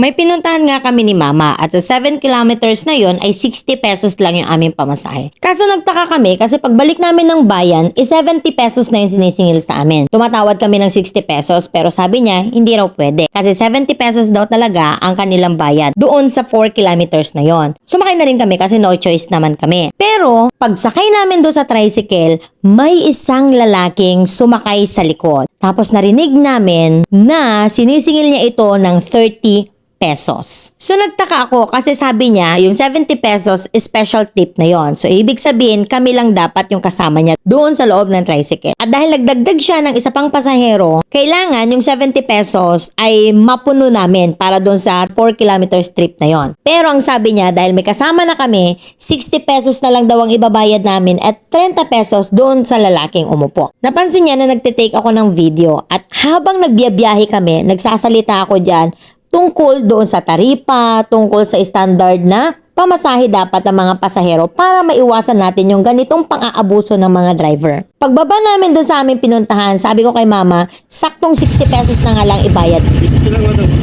May pinuntahan nga kami ni Mama at sa 7 kilometers na yon ay 60 pesos lang yung aming pamasahe. Kaso nagtaka kami kasi pagbalik namin ng bayan, 70 pesos na yung sinisingil sa amin. Tumatawad kami ng 60 pesos pero sabi niya hindi raw pwede kasi 70 pesos daw talaga ang kanilang bayad doon sa 4 kilometers na yon. Sumakay na rin kami kasi no choice naman kami. Pero pagsakay namin doon sa tricycle, may isang lalaking sumakay sa likod. Tapos narinig namin na sinisingil niya ito ng 30 pesos. So nagtaka ako kasi sabi niya yung 70 pesos special tip na yon. So ibig sabihin kami lang dapat yung kasama niya doon sa loob ng tricycle. At dahil nagdagdag siya ng isa pang pasahero, kailangan yung 70 pesos ay mapuno namin para doon sa 4 kilometers trip na yon. Pero ang sabi niya dahil may kasama na kami, 60 pesos na lang daw ang ibabayad namin at 30 pesos doon sa lalaking umupo. Napansin niya na nagtitake ako ng video at habang nagbiyabiyahe kami, nagsasalita ako dyan tungkol doon sa taripa, tungkol sa standard na pamasahe dapat ng mga pasahero para maiwasan natin yung ganitong pang-aabuso ng mga driver. Pagbaba namin doon sa aming pinuntahan, sabi ko kay Mama, saktong 60 pesos na nga lang ibayad. Dito lang madam.